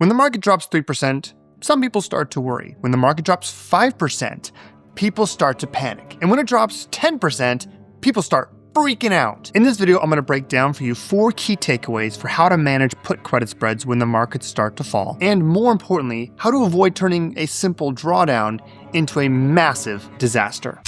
When the market drops 3%, some people start to worry. When the market drops 5%, people start to panic. And when it drops 10%, people start freaking out. In this video, I'm going to break down for you 4 key takeaways for how to manage put credit spreads when the markets start to fall. And more importantly, how to avoid turning a simple drawdown into a massive disaster.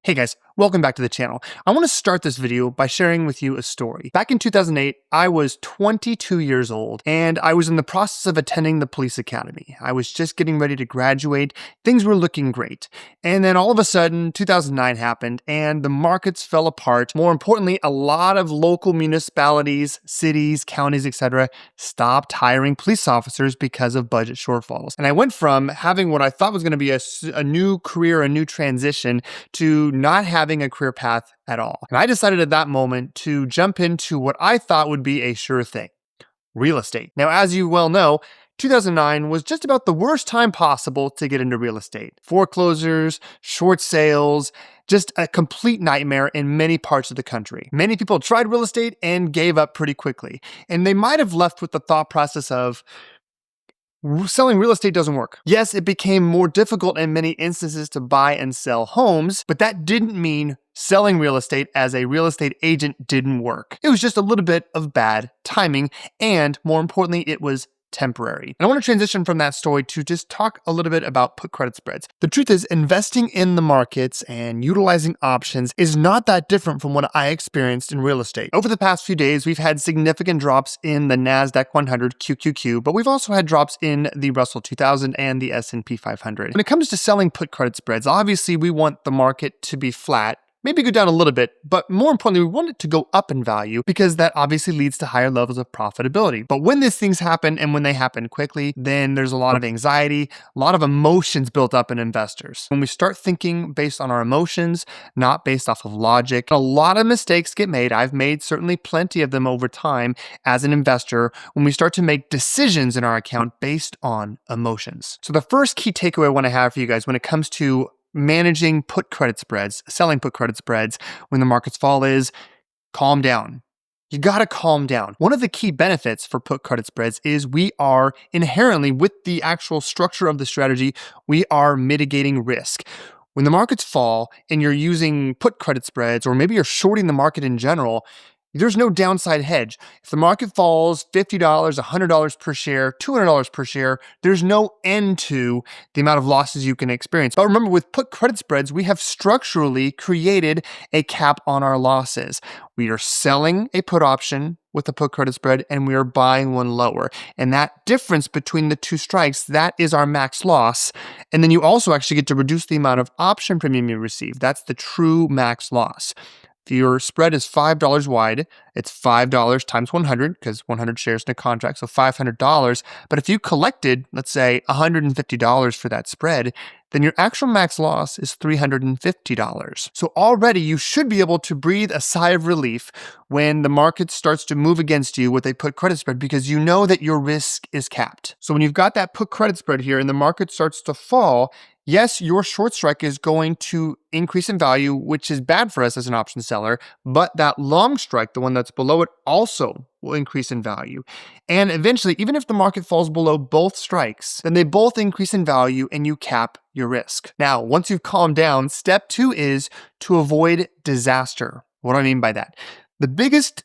Hey guys, welcome back to the channel. I want to start this video by sharing with you a story. Back in 2008, I was 22 years old and I was in the process of attending the police academy. I was just getting ready to graduate. Things were looking great. And then all of a sudden, 2009 happened and the markets fell apart. More importantly, a lot of local municipalities, cities, counties, etc. stopped hiring police officers because of budget shortfalls. And I went from having what I thought was going to be a new career, a new transition, to not having a career path at all. And I decided at that moment to jump into what I thought would be a sure thing: real estate. Now, as you well know, 2009 was just about the worst time possible to get into real estate. Foreclosures, short sales, just a complete nightmare in many parts of the country. Many people tried real estate and gave up pretty quickly. And they might have left with the thought process of, selling real estate doesn't work. Yes, it became more difficult in many instances to buy and sell homes, but that didn't mean selling real estate as a real estate agent didn't work. It was just a little bit of bad timing, and more importantly, it was temporary. And I want to transition from that story to just talk a little bit about put credit spreads. The truth is, investing in the markets and utilizing options is not that different from what I experienced in real estate. Over the past few days, we've had significant drops in the NASDAQ 100 QQQ, but we've also had drops in the Russell 2000 and the S&P 500. When it comes to selling put credit spreads, obviously we want the market to be flat, maybe go down a little bit, but more importantly, we want it to go up in value because that obviously leads to higher levels of profitability. But when these things happen and when they happen quickly, then there's a lot of anxiety, a lot of emotions built up in investors. When we start thinking based on our emotions, not based off of logic, a lot of mistakes get made. I've made certainly plenty of them over time as an investor when we start to make decisions in our account based on emotions. So the first key takeaway I want to have for you guys when it comes to managing put credit spreads, selling put credit spreads when the markets fall is calm down. You gotta calm down. One of the key benefits for put credit spreads is we are inherently, with the actual structure of the strategy, we are mitigating risk. When the markets fall and you're using put credit spreads, or maybe you're shorting the market in general, there's no downside hedge. If the market falls $50, $100 per share, $200 per share, there's no end to the amount of losses you can experience. But remember, with put credit spreads, we have structurally created a cap on our losses. We are selling a put option with a put credit spread and we are buying one lower. And that difference between the two strikes, that is our max loss. And then you also actually get to reduce the amount of option premium you receive. That's the true max loss. If your spread is $5 wide, it's $5 times 100, because 100 shares in a contract, so $500. But if you collected, let's say, $150 for that spread, then your actual max loss is $350. So already you should be able to breathe a sigh of relief when the market starts to move against you with a put credit spread, because you know that your risk is capped. So when you've got that put credit spread here and the market starts to fall, yes, your short strike is going to increase in value, which is bad for us as an option seller, but that long strike, the one that's below it, also will increase in value. And eventually, even if the market falls below both strikes, then they both increase in value and you cap your risk. Now, once you've calmed down, step 2 is to avoid disaster. What do I mean by that? The biggest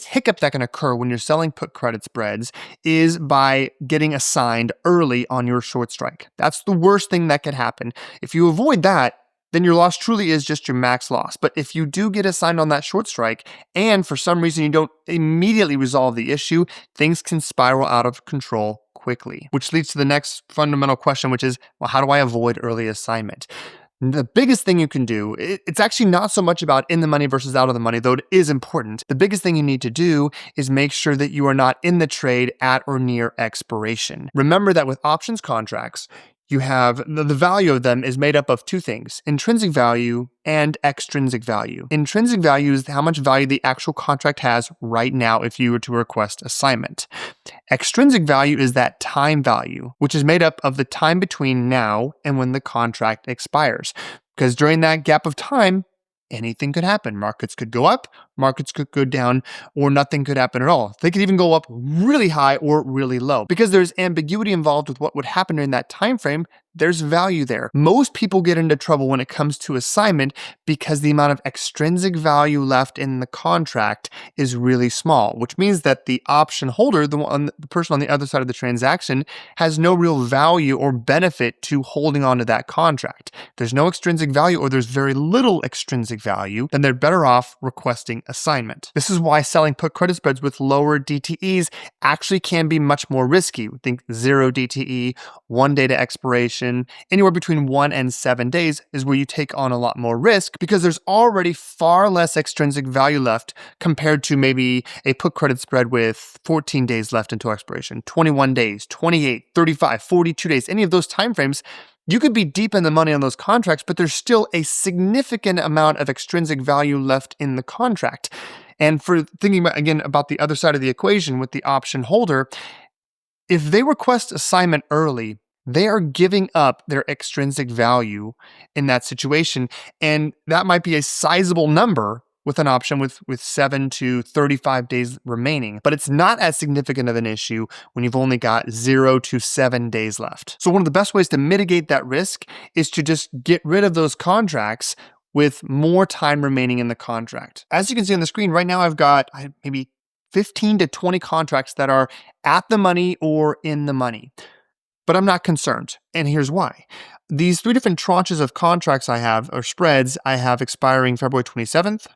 hiccup that can occur when you're selling put credit spreads is by getting assigned early on your short strike. That's the worst thing that could happen. If you avoid that, then your loss truly is just your max loss. But if you do get assigned on that short strike, and for some reason you don't immediately resolve the issue, things can spiral out of control quickly. Which leads to the next fundamental question, which is, well, how do I avoid early assignment? The biggest thing you can do, it's actually not so much about in the money versus out of the money, though it is important. The biggest thing you need to do is make sure that you are not in the trade at or near expiration. Remember that with options contracts, you have the value of them is made up of 2 things: intrinsic value and extrinsic value. Intrinsic value is how much value the actual contract has right now if you were to request assignment. Extrinsic value is that time value, which is made up of the time between now and when the contract expires. Because during that gap of time, anything could happen. Markets could go up, markets could go down, or nothing could happen at all. They could even go up really high or really low. Because there's ambiguity involved with what would happen during that time frame, there's value there. Most people get into trouble when it comes to assignment because the amount of extrinsic value left in the contract is really small, which means that the option holder, the person on the other side of the transaction, has no real value or benefit to holding on to that contract. If there's no extrinsic value, or there's very little extrinsic value, then they're better off requesting assignment. This is why selling put credit spreads with lower DTEs actually can be much more risky. Think 0 DTE, 1 day to expiration. Anywhere between 1 and 7 days is where you take on a lot more risk because there's already far less extrinsic value left compared to maybe a put credit spread with 14 days left until expiration, 21 days, 28, 35, 42 days, any of those timeframes. You could be deep in the money on those contracts, but there's still a significant amount of extrinsic value left in the contract. And for thinking about the other side of the equation with the option holder, if they request assignment early, they are giving up their extrinsic value in that situation. And that might be a sizable number with an option with 7 to 35 days remaining. But it's not as significant of an issue when you've only got 0 to 7 days left. So one of the best ways to mitigate that risk is to just get rid of those contracts with more time remaining in the contract. As you can see on the screen right now, I've got maybe 15 to 20 contracts that are at the money or in the money. But I'm not concerned, and here's why. These 3 different tranches of contracts I have, or spreads, I have expiring February 27th,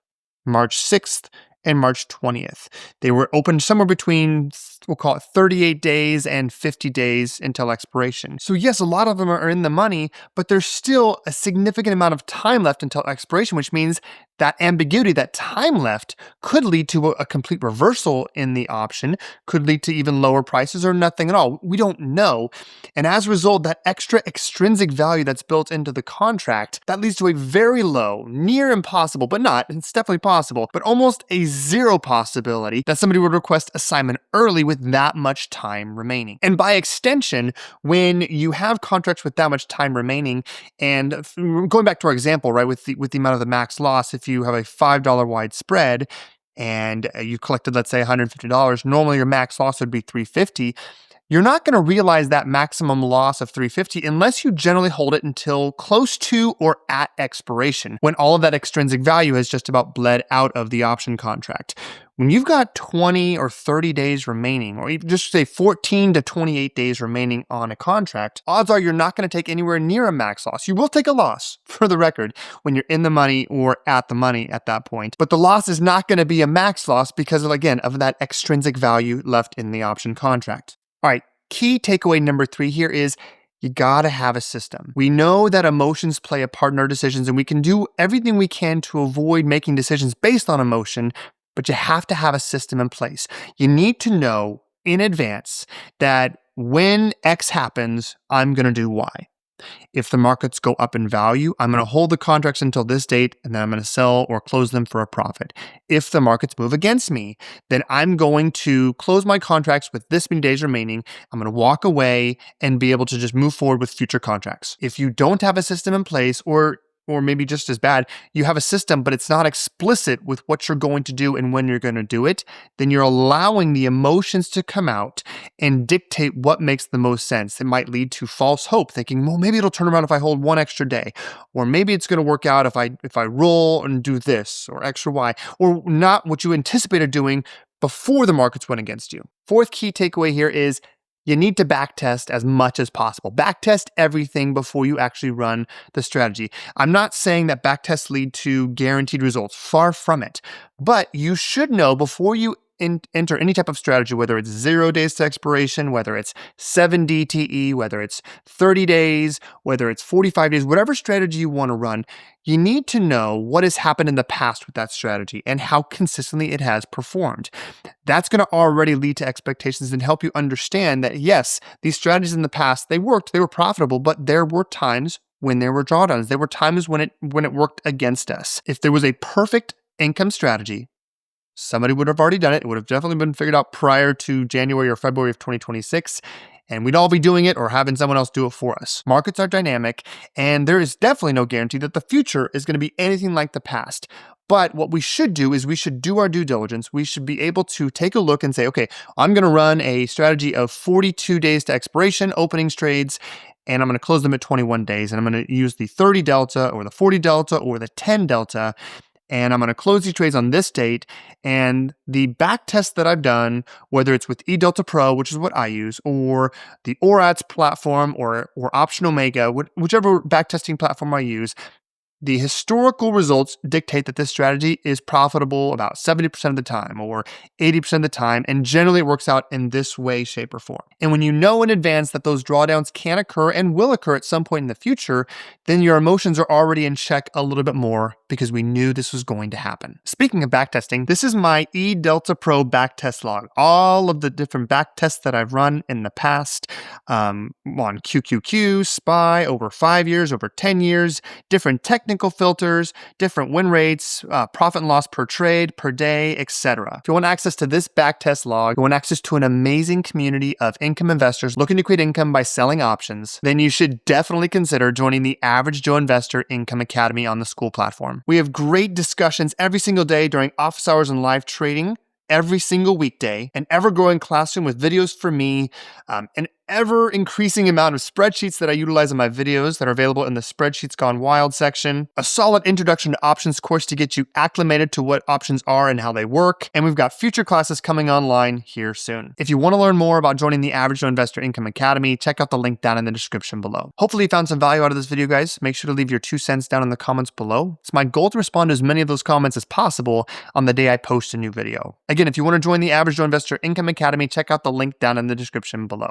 March 6th, and March 20th. They were opened somewhere between, we'll call it 38 days and 50 days until expiration. So yes, a lot of them are in the money, but there's still a significant amount of time left until expiration, which means that ambiguity, that time left, could lead to a complete reversal in the option, could lead to even lower prices or nothing at all. We don't know. And as a result, that extra extrinsic value that's built into the contract, that leads to a very low, near impossible, but not, it's definitely possible, but almost a 0 possibility that somebody would request assignment early with that much time remaining. And by extension, when you have contracts with that much time remaining, and going back to our example, right, with the amount of the max loss, if you have a $5 wide spread and you collected, let's say, $150, normally your max loss would be $350. You're not going to realize that maximum loss of $350 unless you generally hold it until close to or at expiration, when all of that extrinsic value has just about bled out of the option contract. When you've got 20 or 30 days remaining, or even just say 14 to 28 days remaining on a contract, odds are you're not going to take anywhere near a max loss. You will take a loss, for the record, when you're in the money or at the money at that point. But the loss is not going to be a max loss because, again, of that extrinsic value left in the option contract. All right, key takeaway number 3 here is you gotta have a system. We know that emotions play a part in our decisions, and we can do everything we can to avoid making decisions based on emotion, but you have to have a system in place. You need to know in advance that when X happens, I'm gonna do Y. If the markets go up in value, I'm going to hold the contracts until this date, and then I'm going to sell or close them for a profit. If the markets move against me, then I'm going to close my contracts with this many days remaining. I'm going to walk away and be able to just move forward with future contracts. If you don't have a system in place, or maybe just as bad, you have a system, but it's not explicit with what you're going to do and when you're going to do it, then you're allowing the emotions to come out and dictate what makes the most sense. It might lead to false hope, thinking, well, maybe it'll turn around if I hold 1 extra day, or maybe it's going to work out if I roll and do this, or X or Y, or not what you anticipated doing before the markets went against you. 4th key takeaway here is you need to backtest as much as possible. Backtest everything before you actually run the strategy. I'm not saying that backtests lead to guaranteed results. Far from it. But you should know before you enter any type of strategy, whether it's 0 days to expiration, whether it's 7 DTE, whether it's 30 days, whether it's 45 days, whatever strategy you want to run, you need to know what has happened in the past with that strategy and how consistently it has performed. That's going to already lead to expectations and help you understand that, yes, these strategies in the past, they worked, they were profitable, but there were times when there were drawdowns. There were times when it worked against us. If there was a perfect income strategy, somebody would have already done it. It would have definitely been figured out prior to January or February of 2026. and we'd all be doing it or having someone else do it for us. Markets are dynamic, and there is definitely no guarantee that the future is going to be anything like the past. But what we should do is we should do our due diligence. We should be able to take a look and say, okay, I'm going to run a strategy of 42 days to expiration openings trades, and I'm going to close them at 21 days. And I'm going to use the 30 delta or the 40 delta or the 10 delta. And I'm going to close these trades on this date. And the back test that I've done, whether it's with eDelta Pro, which is what I use, or the ORATS platform or Option Omega, whichever backtesting platform I use, the historical results dictate that this strategy is profitable about 70% of the time or 80% of the time, and generally it works out in this way, shape, or form. And when you know in advance that those drawdowns can occur and will occur at some point in the future, then your emotions are already in check a little bit more because we knew this was going to happen. Speaking of backtesting, this is my eDelta Pro backtest log. All of the different backtests that I've run in the past on QQQ, SPY, over 5 years, over 10 years, different technical filters, different win rates, profit and loss per trade, per day, etc. If you want access to this backtest log, you want access to an amazing community of income investors looking to create income by selling options, then you should definitely consider joining the Average Joe Investor Income Academy on the School platform. We have great discussions every single day during office hours and live trading, every single weekday, an ever-growing classroom with videos for me, an ever-increasing amount of spreadsheets that I utilize in my videos that are available in the Spreadsheets Gone Wild section, a solid introduction to options course to get you acclimated to what options are and how they work, and we've got future classes coming online here soon. If you want to learn more about joining the Average Joe Investor Income Academy, check out the link down in the description below. Hopefully you found some value out of this video, guys. Make sure to leave your 2 cents down in the comments below. It's my goal to respond to as many of those comments as possible on the day I post a new video. Again, if you want to join the Average Joe Investor Income Academy, check out the link down in the description below.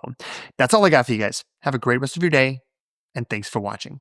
That's all I got for you guys. Have a great rest of your day, and thanks for watching.